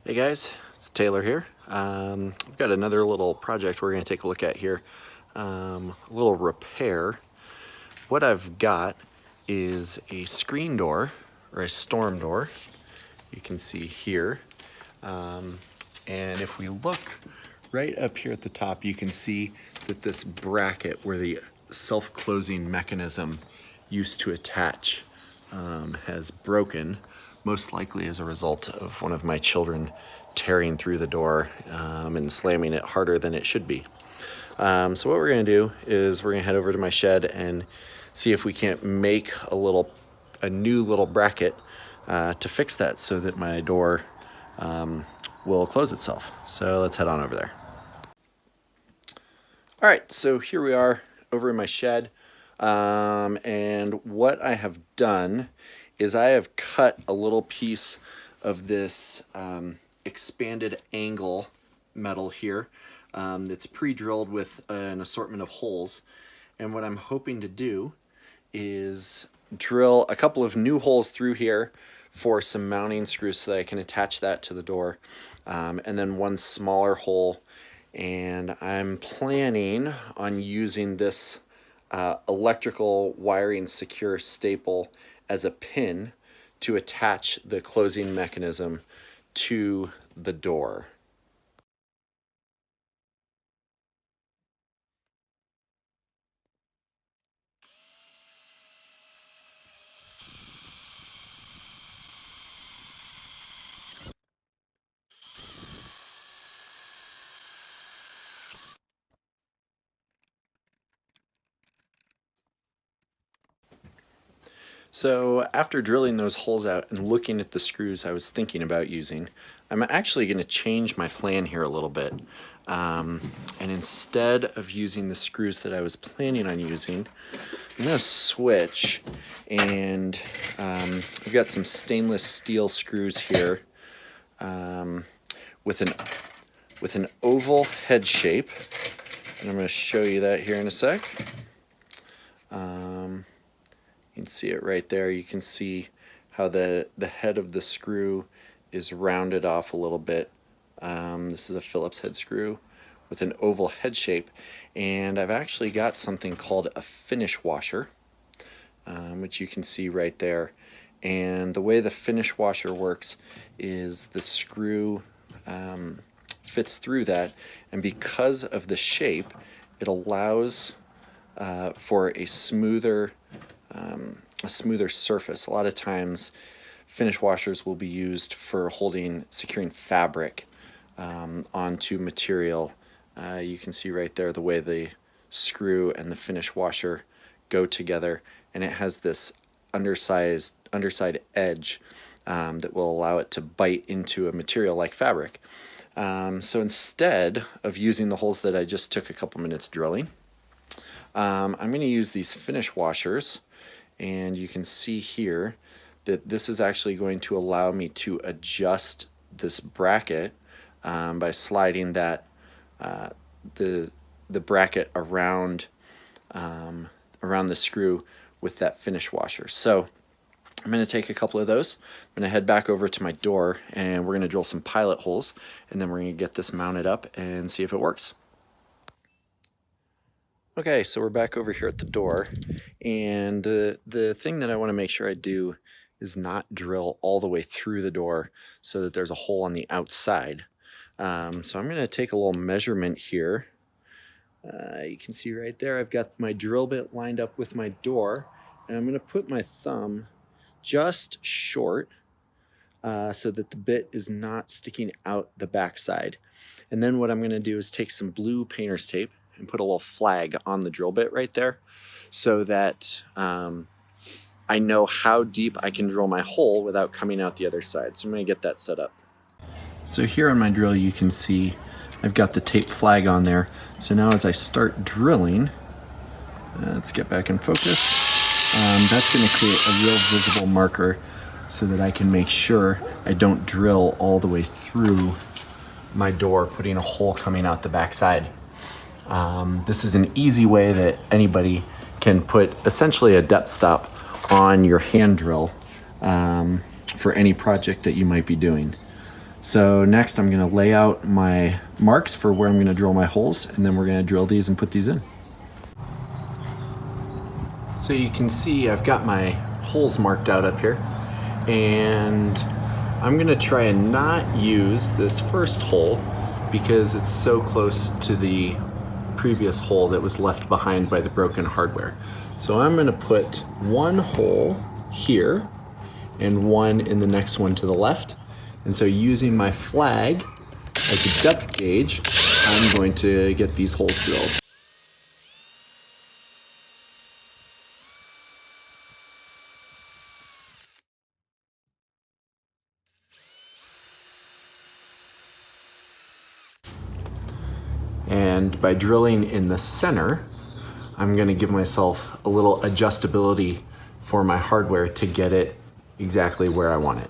Hey guys, it's Taylor here. We've got another little project we're going to take a look at here. A little repair. What I've got is a screen door or a storm door. You can see here. And if we look right up here at the top, you can see that this bracket where the self-closing mechanism used to attach has broken, most likely as a result of one of my children tearing through the door and slamming it harder than it should be. So what we're gonna do is we're gonna head over to my shed and see if we can't make a new little bracket to fix that so that my door will close itself. So let's head on over there. All right, so here we are over in my shed. And what I have done is I have cut a little piece of this expanded angle metal here that's pre-drilled with an assortment of holes. And what I'm hoping to do is drill a couple of new holes through here for some mounting screws so that I can attach that to the door, and then one smaller hole. And I'm planning on using this electrical wiring secure staple as a pin to attach the closing mechanism to the door. So after drilling those holes out and looking at the screws I was thinking about using, I'm actually going to change my plan here a little bit. And instead of using the screws that I was planning on using, I'm going to switch, and I've got some stainless steel screws here with an oval head shape, and I'm going to show you that here in a sec. You can see it right there. You can see how the head of the screw is rounded off a little bit. This is a Phillips head screw with an oval head shape, and I've actually got something called a finish washer, which you can see right there. And the way the finish washer works is the screw fits through that, and because of the shape, it allows for a smoother surface. A lot of times finish washers will be used for securing fabric onto material. You can see right there the way the screw and the finish washer go together, and it has this underside edge that will allow it to bite into a material like fabric. So instead of using the holes that I just took a couple minutes drilling, I'm going to use these finish washers, and you can see here that this is actually going to allow me to adjust this bracket by sliding that the bracket around the screw with that finish washer. So I'm going to take a couple of those. I'm going to head back over to my door, and we're going to drill some pilot holes, and then we're going to get this mounted up and see if it works. Okay, so we're back over here at the door, and the thing that I want to make sure I do is not drill all the way through the door so that there's a hole on the outside. So I'm going to take a little measurement here. You can see right there I've got my drill bit lined up with my door, and I'm going to put my thumb just short so that the bit is not sticking out the backside. And then what I'm going to do is take some blue painter's tape and put a little flag on the drill bit right there so that I know how deep I can drill my hole without coming out the other side. So I'm going to get that set up. So here on my drill you can see I've got the tape flag on there. So now as I start drilling, let's get back in focus, that's going to create a real visible marker so that I can make sure I don't drill all the way through my door, putting a hole coming out the backside. This is an easy way that anybody can put essentially a depth stop on your hand drill for any project that you might be doing. So next I'm gonna lay out my marks for where I'm gonna drill my holes, and then we're gonna drill these and put these in. So you can see I've got my holes marked out up here, and I'm gonna try and not use this first hole because it's so close to the previous hole that was left behind by the broken hardware. So I'm gonna put one hole here and one in the next one to the left. And so using my flag as a depth gauge, I'm going to get these holes drilled. And by drilling in the center, I'm gonna give myself a little adjustability for my hardware to get it exactly where I want it.